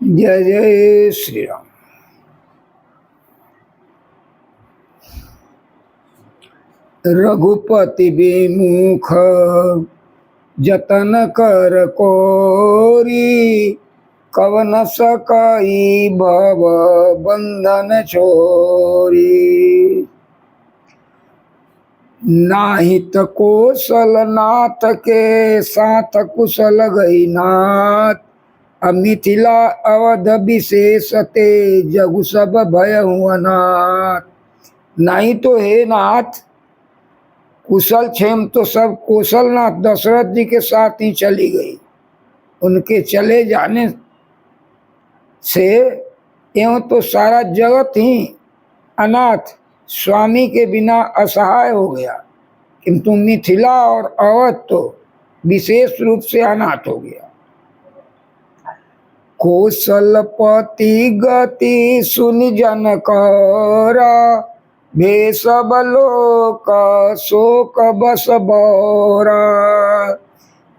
जय जय श्री राम। रघुपति विमुख जतन कर कोरी, कवन सकई भव बंधन छोरी। नाहित कौशल नाथ के साथ कुशल गई नाथ, मिथिला अवध विशेषते जगु सब भयउ अनाथ। नहीं तो हे नाथ कुशल क्षेम तो सब कौशलनाथ दशरथ जी के साथ ही चली गई। उनके चले जाने से एवं तो सारा जगत ही अनाथ स्वामी के बिना असहाय हो गया, किंतु मिथिला और अवध तो विशेष रूप से अनाथ हो गया। कौशलपति गति सुनि जन करा, भेष बलोक शोक बस बौरा।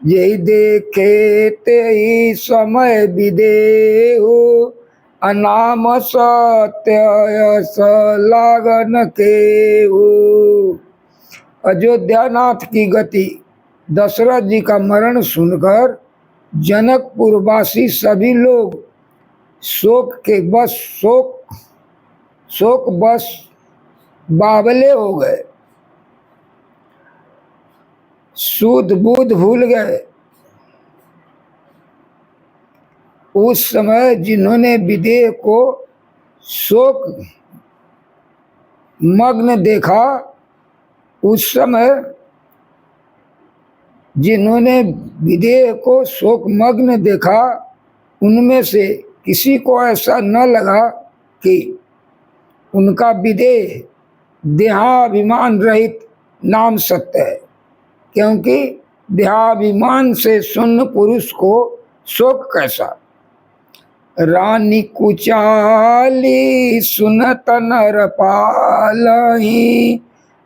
यही देखे ते समय विदेहु, अनाम सत्य यश लागन केहु। अयोध्यानाथ की गति, दशरथ जी का मरण सुनकर जनकपुरवासी सभी लोग शोक बस बावले हो गए, सूध बूध भूल गए। उस समय जिन्होंने विदेह को शोक मग्न देखा, उस समय जिन्होंने विदेह को शोक मग्न देखा, उनमें से किसी को ऐसा न लगा कि उनका विदेह देहाभिमान रहित नाम सत्य है, क्योंकि देहाभिमान से शून्य पुरुष को शोक कैसा। रानी कुचाली सुनत नर पालही,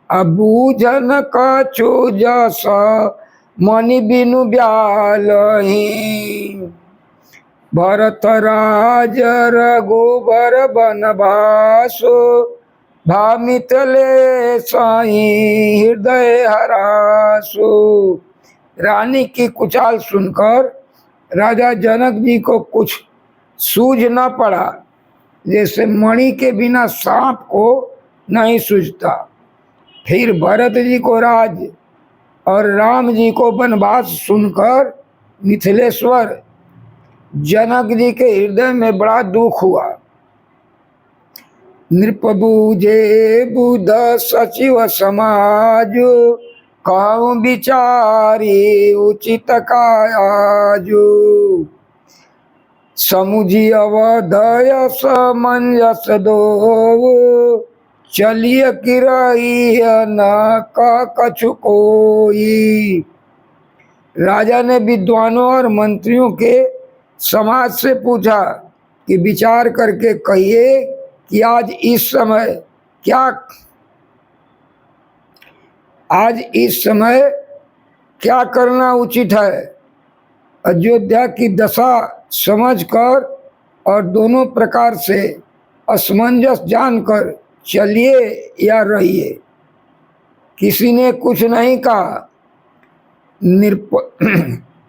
अबूझन कछु जस मणि बिनु ब्यालही। भरत राज रघुबर बनवासो, भामितले साई हृदय हरासो। रानी की कुचाल सुनकर राजा जनक जी को कुछ सूझ न पड़ा, जैसे मणि के बिना सांप को नहीं सूझता। फिर भरत जी को राज और राम जी को वनवास सुनकर मिथिलेश्वर जनक जी के हृदय में बड़ा दुख हुआ। नृप बूझे बुध सचिव समाज, कहूँ विचारी उचित कायाजु। समुझी अवधय समंजस दो, चलिए किरई न कछु कोई। राजा ने विद्वानों और मंत्रियों के समाज से पूछा कि विचार करके कहिए कि आज इस समय क्या करना उचित है। अयोध्या की दशा समझकर और दोनों प्रकार से असमंजस जानकर चलिए या रहिए। किसी ने कुछ नहीं कहा।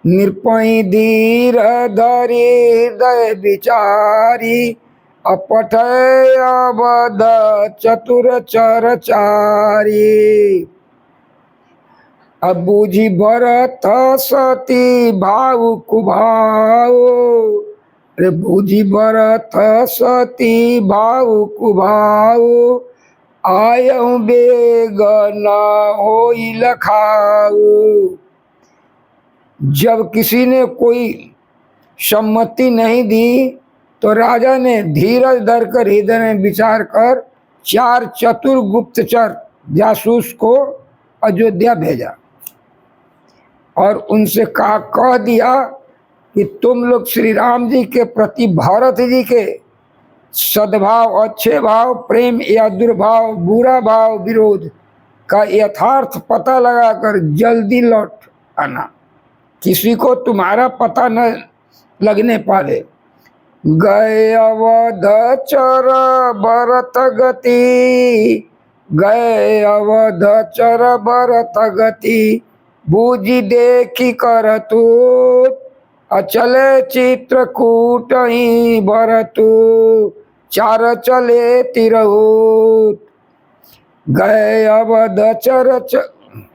निरपई धीर धरी हृदय विचारी, अपठय अवध चतुर चरचारी। अब बूझी भरत सती भाव कुभाव, रे बूझी भरत सती भाव कुभाव। आयऊ बेग न होई लखाऊ। जब किसी ने कोई सम्मति नहीं दी तो राजा ने धीरज धरकर हृदय में विचार कर 4 चतुर गुप्तचर जासूस को अयोध्या भेजा और उनसे कह दिया कि तुम लोग श्री राम जी के प्रति भरत जी के सद्भाव, अच्छे भाव, प्रेम या दुर्भाव, बुरा भाव, विरोध का यथार्थ पता लगाकर जल्दी लौट आना। किसी को तुम्हारा पता न लगने पाए। गए अवध चर भरत गति, गए अवध चर भरत गति, बूझी देखी करतु, अचले चित्रकूट ही भरतु, चार चले तिरहुत। गए अवध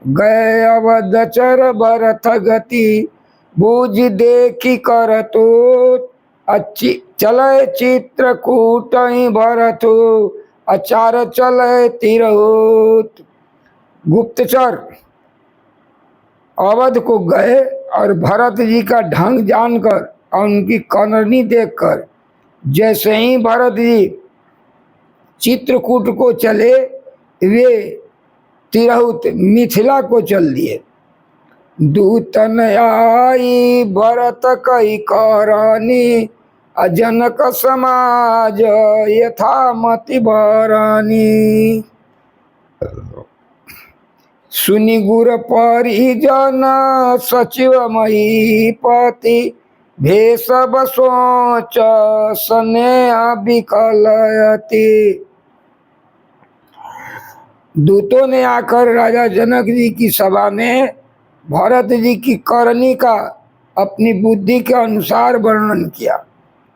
गए अवध चर भरत गति, बूझ देखी करतु, अच्छी चले चित्रकूट ही भरतु, अचार चले तिरहुत। गुप्तचर अवध को गए और भरत जी का ढंग जानकर और उनकी करनी देखकर जैसे ही भरत जी चित्रकूट को चले, वे तिरहुत मिथिला को चल दिए। दूतन आई भरत कई करनी, अजनक समाज यथामति भरनी। सुनि गुर परिजन सचिव महीपति, भेष सोच स्नेह विकलयति। दूतों ने आकर राजा जनक जी की सभा में भरत जी की करनी का अपनी बुद्धि के अनुसार वर्णन किया।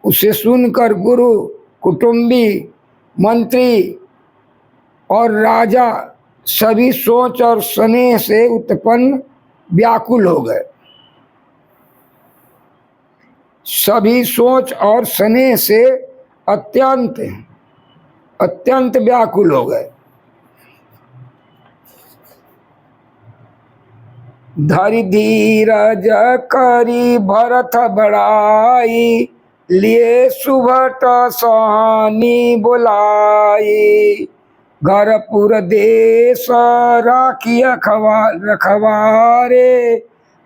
उसे सुनकर गुरु, कुटुंबी, मंत्री और राजा सभी सोच और स्नेह से उत्पन्न व्याकुल हो गए। सभी सोच और स्नेह से अत्यंत अत्यंत व्याकुल हो गए। धरि धीरज करी भरत बड़ाई, लिए सुभट सहनी बुलाई। घरपुर देश राखी रखवारे,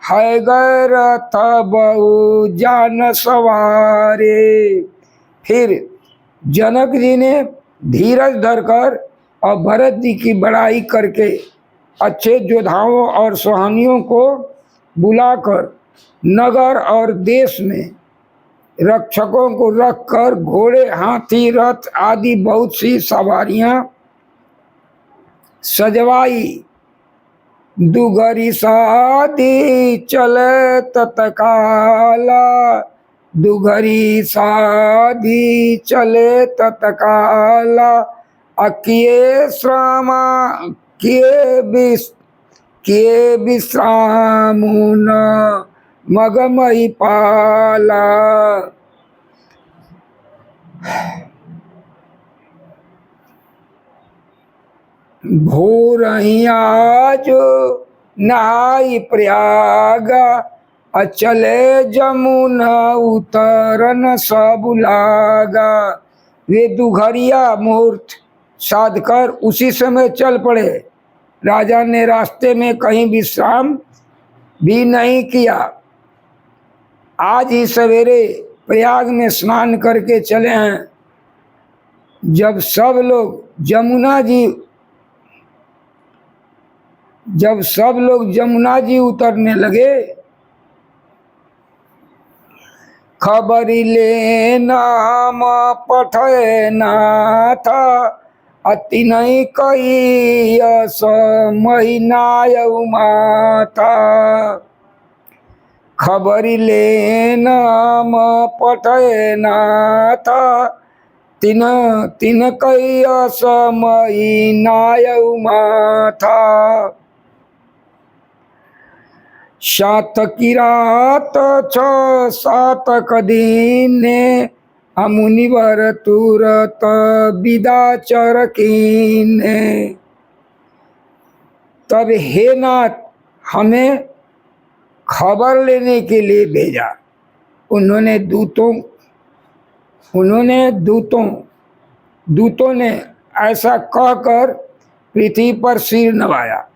है गैर बहु जान सवारे। फिर जनक जी ने धीरज धरकर और भरत जी की बड़ाई करके अच्छे योद्धाओं और सोहानियों को बुलाकर नगर और देश में रक्षकों को रखकर घोड़े, हाथी, रथ आदि बहुत सी सवारियां सजवाई। दुघरी शादी चले तत्काला, दुघरी शादी चले तत्काला। अकिए श्रामा किए विश्राम न मगमई पाला। भोर आज नहाई प्रयागा, अचले जमुना उतरन सब लागा। वे दुघरिया मुहूर्त साधकर उसी समय चल पड़े। राजा ने रास्ते में कहीं विश्राम भी नहीं किया। आज ही सवेरे प्रयाग में स्नान करके चले हैं। जब सब लोग जमुना जी उतरने लगे, खबरी ले नाम पठे नाथा, अति नहीं कही महिनाय माथा। खबरी ले नाम पठे नाथा, तिन कही महिनाय माथा। सात की रात 6-7 दीने, मुनिवर तुरत विदा चर कीने। तब हे नाथ, हमें खबर लेने के लिए भेजा। उन्होंने दूतों ने ऐसा कहकर पृथ्वी पर सिर नवाया।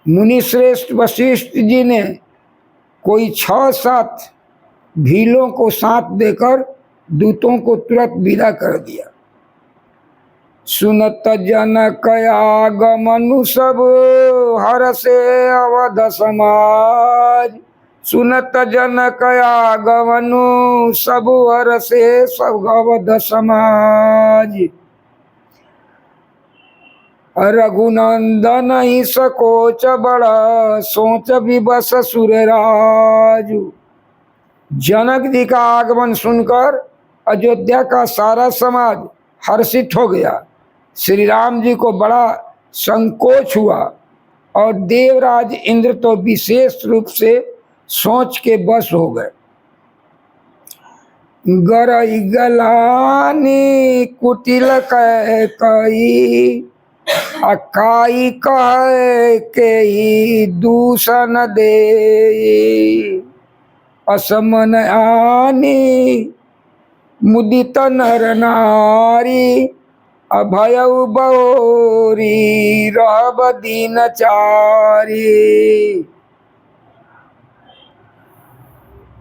मुनिश्रेष्ठ वशिष्ठ जी ने कोई 6-7 भीलों को साथ देकर दूतों को तुरंत विदा कर दिया। सुनत जनक आगमनु सब, हर से अवध समाज। सुनत जनक आगमनु सब वर से सब गवध समाज। रघुनंदन ही सकोच बड़ा सोच विबस सुरराज। जनक जी का आगमन सुनकर अयोध्या का सारा समाज हर्षित हो गया। श्री राम जी को बड़ा संकोच हुआ और देवराज इंद्र तो विशेष रूप से सोच के बस हो गए। गरई गलानी कुटिल कह कई अकाई कह के दूषण दे। असमन आनी मुदित नर नारी अभयउ बौरी रहब दीन चारी।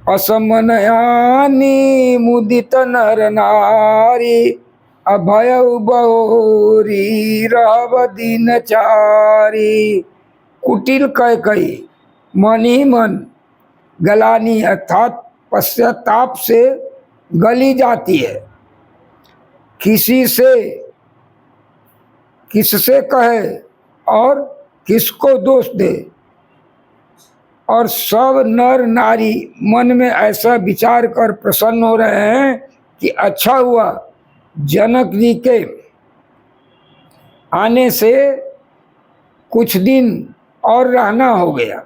असमनयानी मुदित नर नारी अभयउ बौरी रहब दीन चारी। कुटिल कह कही मन ही मन गलानी अर्थात पश्चाताप से गली जाती है। किससे कहे और किसको दोष दे। और सब नर नारी मन में ऐसा विचार कर प्रसन्न हो रहे हैं कि अच्छा हुआ जनक जी के आने से कुछ दिन और रहना हो गया।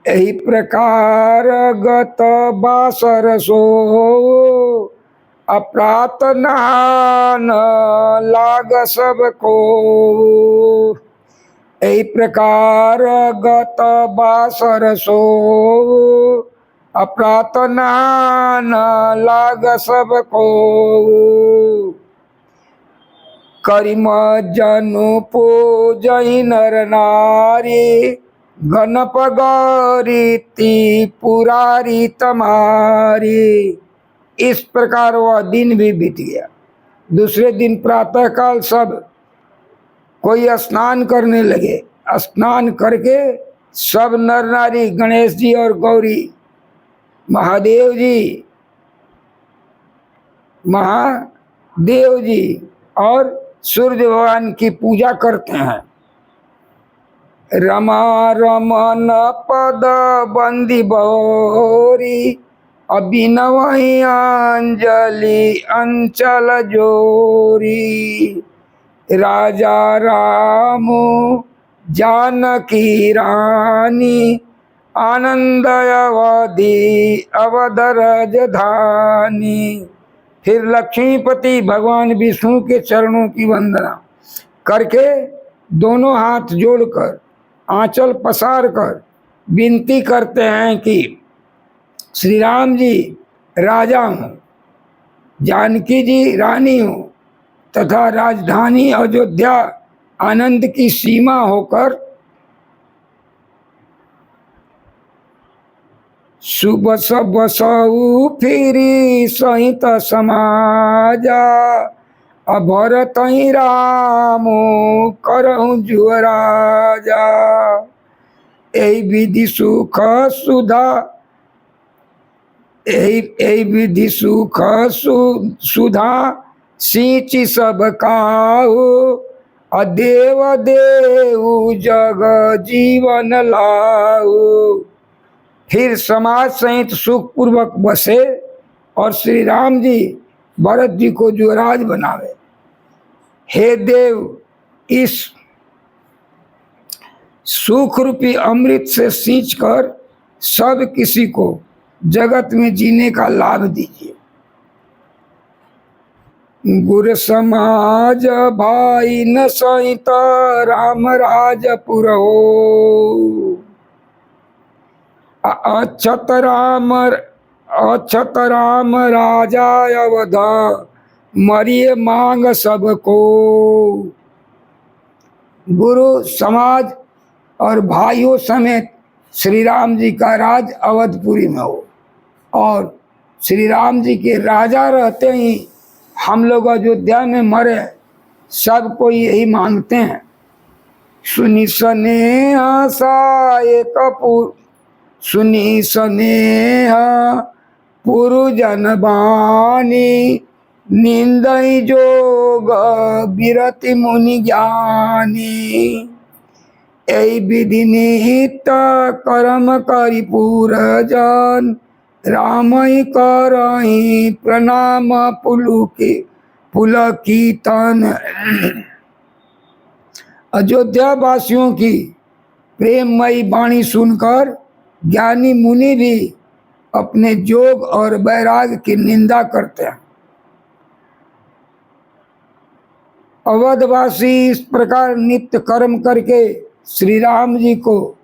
यही प्रकार गत बासर सो अप्रात नहान लाग सबको। यही प्रकार गत बासर सो अप्रात नहान लाग सबको। करिम जनु पूजहि नर नारी गणप गौरी पुरारी तमारी। इस प्रकार वह दिन भी बीत गया। दूसरे दिन प्रातःकाल सब कोई स्नान करने लगे। स्नान करके सब नर नारी गणेश जी और गौरी महादेव जी और सूर्य भगवान की पूजा करते हैं। रमा रमन पद बंदी बहोरी अभिनव अंजलि अंचल जोरी। राजा राम जानकी रानी आनंद अवधि अवध राजधानी। फिर लक्ष्मीपति भगवान विष्णु के चरणों की वंदना करके दोनों हाथ जोड़कर आंचल पसार कर विनती करते हैं कि श्री राम जी राजा हों, जानकी जी रानी हो तथा राजधानी अयोध्या आनंद की सीमा होकर शुभ सब बसऊ फिरी सहित समाजा। अभरत ही राम करहु जुअराजा। यही विधि सुख सुधा यही विधि सुख सुधा सींची सब काहू। अदेव देव जग जीवन लाऊ। फिर समाज सहित सुख पूर्वक बसे और श्री राम जी भरत जी को युवराज बनावे। हे देव, इस सुख रूपी अमृत से सींचकर सब किसी को जगत में जीने का लाभ दीजिए। गुर समाज भाई न सहित राम राजपुर हो। अक्षत राम राजा अवध मरिए मांग सबको। गुरु समाज और भाइयों समेत श्री राम जी का राज अवधपुरी में हो और श्री राम जी के राजा रहते ही हम लोग अयोध्या में मरे, सब कोई यही मांगते हैं। सुनि सने आशा एक सुनी स्नेह पुरुजन बानी, निंदई जोग विरति मुनि ज्ञानी। ऐ विधि निहित कर्म करि पूरजन, रामई करहि प्रणाम पुलकितन। अयोध्या वासियों की प्रेममयी वाणी सुनकर ज्ञानी मुनि भी अपने जोग और वैराग्य की निंदा करते हैं। अवधवासी इस प्रकार नित्य कर्म करके श्री राम जी को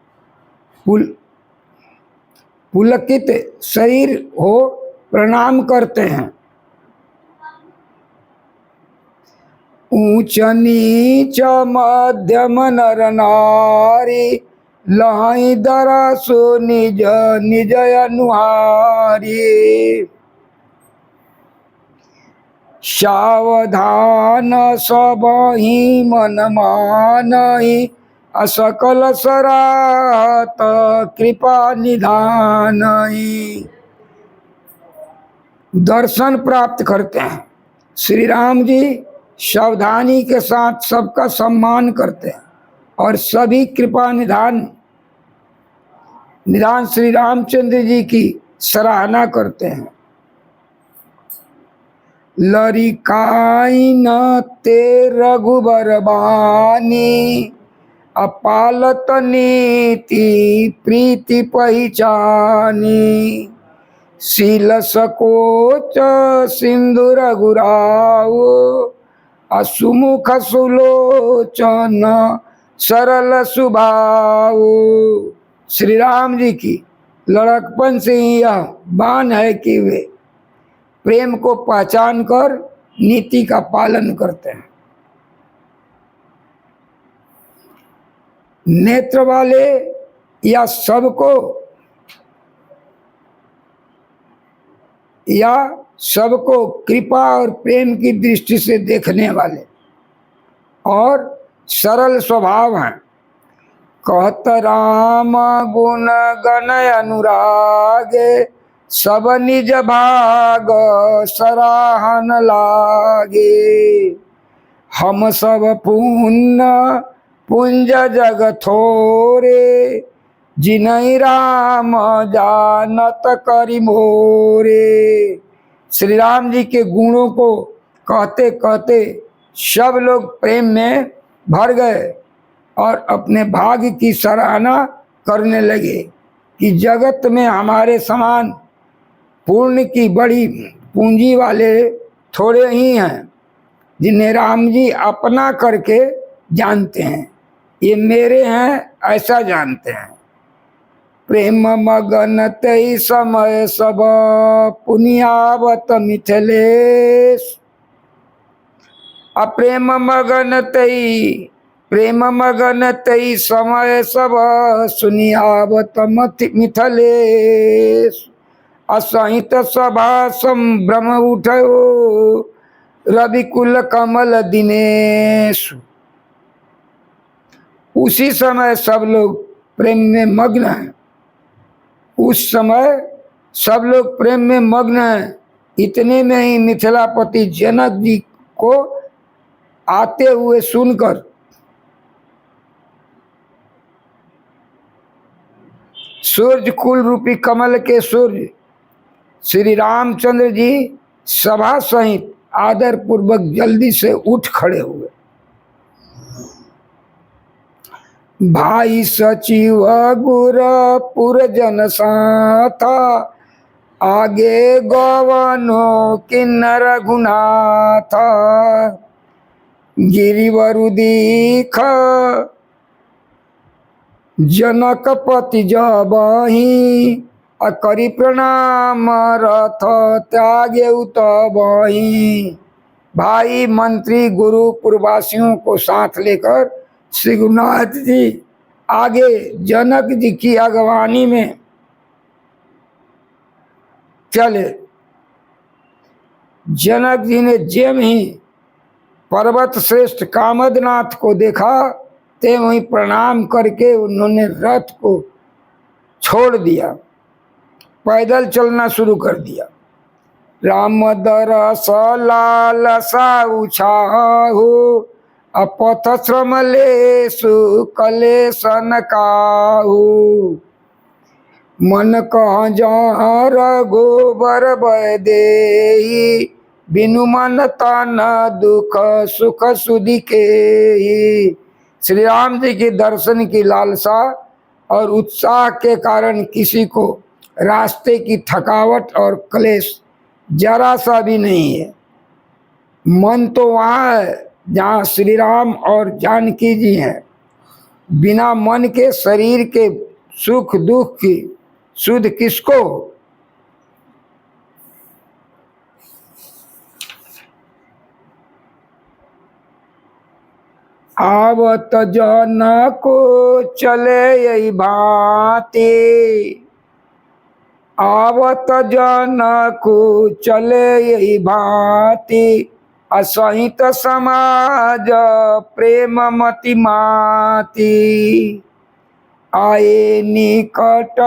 पुलकित शरीर हो प्रणाम करते हैं। ऊंच नीच मध्यम नर नारी, लहई दरसो निज निज अनुहारी। सावधान सबहि मन मानहि, असकल सराहत कृपा निधानहि। दर्शन प्राप्त करते हैं। श्री राम जी सावधानी के साथ सबका सम्मान करते हैं और सभी कृपा निधान श्री रामचंद्र जी की सराहना करते हैं। लरिकाई न ते रघुबर बानी, अपालत नीति प्रीति पहिचानी। शील सकोच सिंधु रघुराव, असुमुख सुलोचन सरल सुभाव। श्री राम जी की लड़कपन से ही यह बान है कि वे प्रेम को पहचान कर नीति का पालन करते हैं। नेत्र वाले या सबको कृपा और प्रेम की दृष्टि से देखने वाले और सरल स्वभाव हैं। कहत राम गुण गण अनुरागे, सब निज भाग सराहन लागे। हम सब पुण्य पुंज जग थोरे, जिनहि राम जानत करि मोरे। श्री राम जी के गुणों को कहते कहते सब लोग प्रेम में भर गए और अपने भाग्य की सराहना करने लगे कि जगत में हमारे समान पुण्य की बड़ी पूंजी वाले थोड़े ही हैं, जिन्हें राम जी अपना करके जानते हैं। ये मेरे हैं ऐसा जानते हैं। प्रेम मगन तई समय सब पुनियावत मिथिलेश। अप्रेम मगन तई समय सब सुनियावत मिथिलेश। असहित सभा संभ्रम उठो, रविकुल कमल दिनेश। उसी समय सब लोग प्रेम में मग्न हैं। उस समय सब लोग प्रेम में मग्न हैं। इतने में ही मिथिलापति जनक जी को आते हुए सुनकर सूर्य कुल रूपी कमल के सूर्य श्री रामचंद्र जी सभा सहित आदर पूर्वक जल्दी से उठ खड़े हुए। भाई सचिव गुर पुरजन साथा, आगे गवनो किन्नर गुनाथा। गिरिवरु दीख जनकपति जबहि, करि प्रणाम रथ त्यागे उतबहि। भाई मंत्री गुरु पुरवासियों को साथ लेकर श्री गुरुनाथ जी आगे जनक जी की अगवानी में चले। जनक जी ने जेम ही पर्वत श्रेष्ठ कामदनाथ को देखा ते वहीं प्रणाम करके उन्होंने रथ को छोड़ दिया, पैदल चलना शुरू कर दिया। राम दरस लालसा उछाहु अपथ श्रम लेसु कलेसन काहू। मन कह जहर गोबर बदेही बिनु मन तन दुख सुख सुधि के। श्री राम जी के दर्शन की लालसा और उत्साह के कारण किसी को रास्ते की थकावट और क्लेश जरा सा भी नहीं है। मन तो वहाँ है जहाँ श्री राम और जानकी जी हैं। बिना मन के शरीर के सुख दुख की सुध किसको? आवत जन को चले यही भांति, आवत जन को चले यही भांति असहित समाज प्रेम मति माती। आए निकट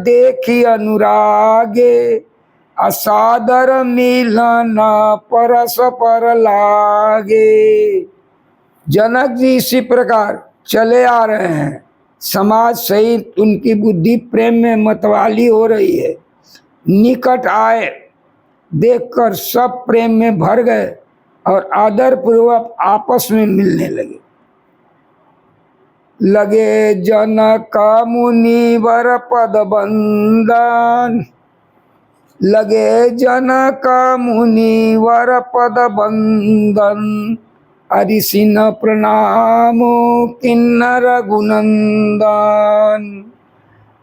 देखी अनुरागे असादर मिलन परस पर लागे। जनक जी इसी प्रकार चले आ रहे हैं, समाज सहित उनकी बुद्धि प्रेम में मतवाली हो रही है। निकट आए, देखकर सब प्रेम में भर गए और आदर पूर्वक आपस में मिलने लगे। लगे जनक मुनिवर पद बंदन, लगे जनक मुनिवर पद बंदन ऋषि न प्रणामो किन्नर गुनंदन।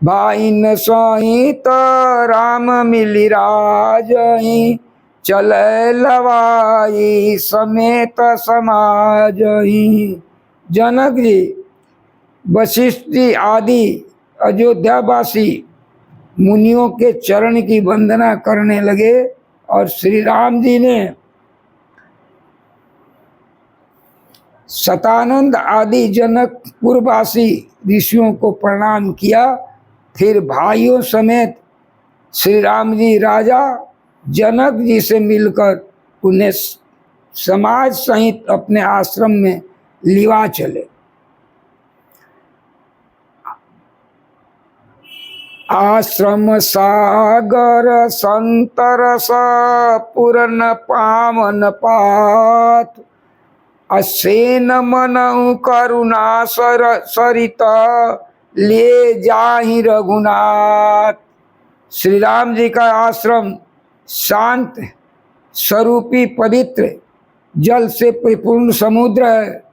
भाई न सहित राम मिली राजही चले लवाई समेत समाजही। जनक जी वशिष्ठ जी आदि अयोध्यावासी मुनियों के चरण की वंदना करने लगे और श्री राम जी ने शतानंद आदि जनकपुरवासी ऋषियों को प्रणाम किया। फिर भाइयों समेत श्री राम जी राजा जनक जी से मिलकर उन्हें समाज सहित अपने आश्रम में लिवा चले। आश्रम सागर संतरस पूर्ण पावन पात असेन मनऊ करुणा सरित ले जाहि रघुनाथ। श्री राम जी का आश्रम शांत स्वरूपी पवित्र जल से परिपूर्ण समुद्र है।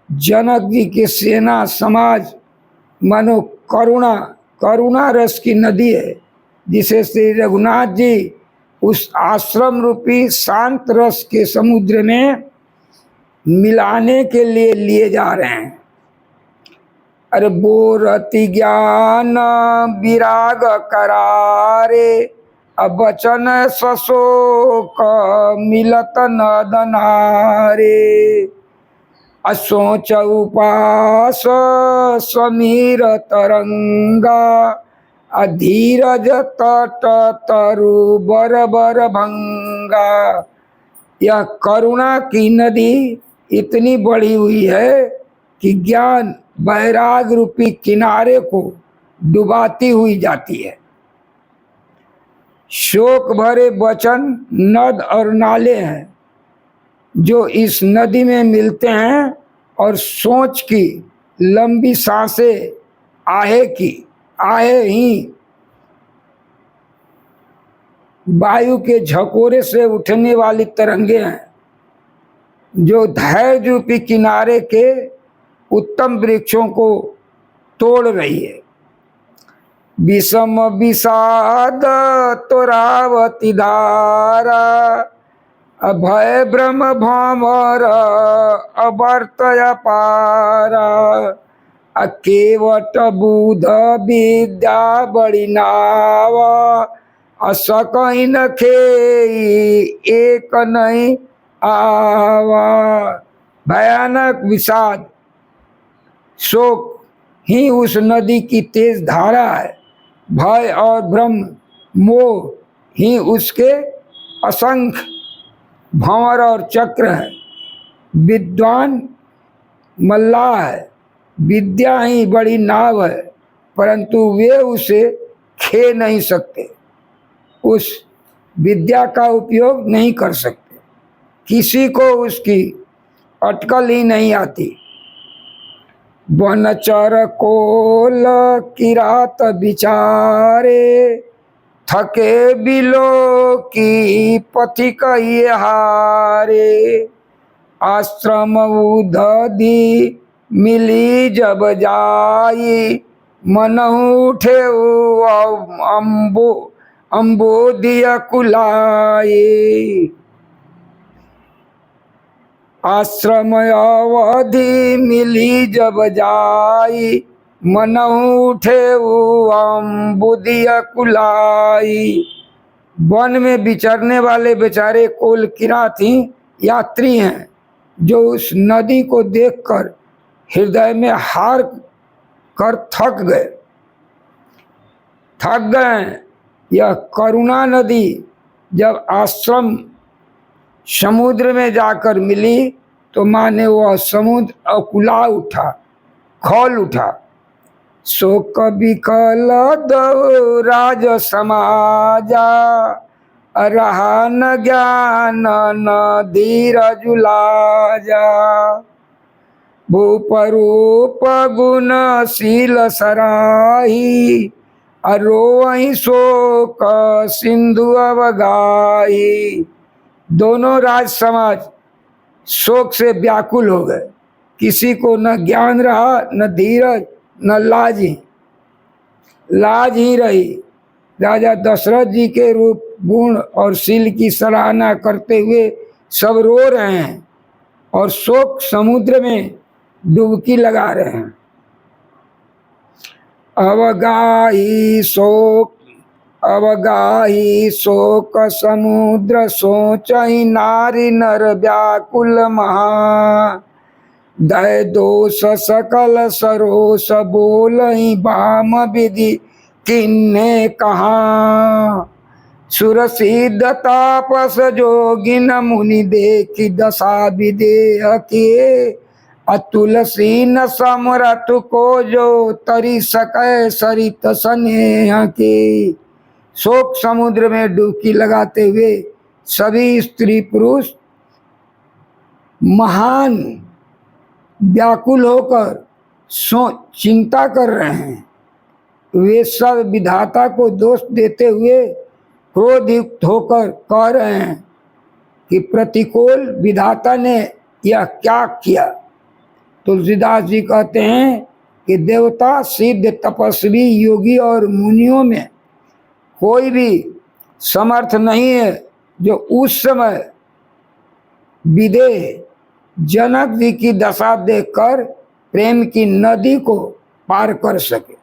जनक जी की सेना समाज मनो करुणा रस की नदी है, जिसे श्री रघुनाथ जी उस आश्रम रूपी शांत रस के समुद्र में मिलाने के लिए लिए जा रहे हैं। अरे बोरति ज्ञान विराग करारे अब वचन सशोक मिलत नदनारे। असोच उपास समीर तरंगा अधीरज तट तरु बर बर भंगा। यह करुणा की नदी इतनी बढ़ी हुई है कि ज्ञान बैराग रूपी किनारे को डुबाती हुई जाती है। शोक भरे वचन नद और नाले हैं जो इस नदी में मिलते हैं और सोच की लंबी सांसें आहे ही वायु के झकोरे से उठने वाली तरंगे हैं जो धैर्य रूपी किनारे के उत्तम वृक्षों को तोड़ रही है। विषम विषाद तोरावती धारा अभय ब्रह्म भमर अवर्तय पारा। अकेवट बुध विद्या बड़ी नावा असकई न खेई एक नहीं आवा। भयानक विषाद शोक ही उस नदी की तेज धारा है भय और ब्रह्म मोह ही उसके असंख्य भंवर और चक्र है। विद्वान मल्लाह है, विद्या ही बड़ी नाव है, परंतु वे उसे खे नहीं सकते, उस विद्या का उपयोग नहीं कर सकते। किसी को उसकी अटकल ही नहीं आती। वनचर कोल किरात विचारे, थके बिलो की पथिक ये हारे। आश्रम उदधि मिली जब जाई, मन उठे अम्बोधिय कुलाए। आश्रम अवधि मिली जब जाई, मन उठे अम्बोधिय कुलाई। वन में विचरने वाले बेचारे कोल किरात ही यात्री हैं, जो उस नदी को देखकर हृदय में हार कर थक गए। यह करुणा नदी जब आश्रम समुद्र में जाकर मिली तो माने वह समुद्र अकुला उठा, खौल उठा। शोक विकल दो राज समाजा, रहा न ज्ञान न धीरज लाजा। भूपरूप गुणशील सराही, रोवहि शोक सिंधु अवगाही। दोनों राज समाज शोक से व्याकुल हो गए। किसी को न ज्ञान रहा, न धीरज, न लाज ही रही। राजा दशरथ जी के रूप, गुण और शील की सराहना करते हुए सब रो रहे हैं और शोक समुद्र में डुबकी लगा रहे हैं। अवगाही शोक समुद्र, सोचहि नारी नर व्याकुल महा। दय दोष सकल सरोस, बोलहि बाम विधि किन्ने कहा। सुर सिद्ध तापस जोगिन मुनि देखी, दशा विदेह के। तुलसी न समरथ को जो, तरी सकै सरित स्नेह के। शोक समुद्र में डुबकी लगाते हुए सभी स्त्री पुरुष महान व्याकुल होकर चिंता कर रहे हैं। वे सब विधाता को दोष देते हुए क्रोधयुक्त होकर कह रहे हैं कि प्रतिकूल विधाता ने यह क्या किया। तुलसीदास जी कहते हैं कि देवता, सिद्ध, तपस्वी, योगी और मुनियों में कोई भी समर्थ नहीं है जो उस समय विदेह जनक जी की दशा देखकर प्रेम की नदी को पार कर सके,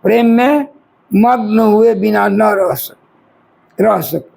प्रेम में मग्न हुए बिना न रह सके।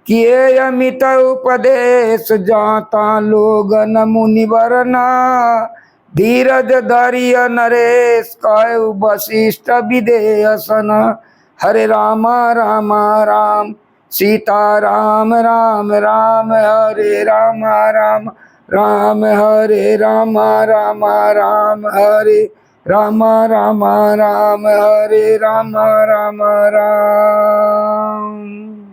किए अमित उपदेश, जाता लोग न मुनिवर ना। धीरज धरिय नरेश, कह वशिष्ठ विदेह सन। हरे राम राम राम, सीता राम राम राम। हरे राम राम राम, हरे राम राम राम। हरे राम राम राम, हरे राम राम राम।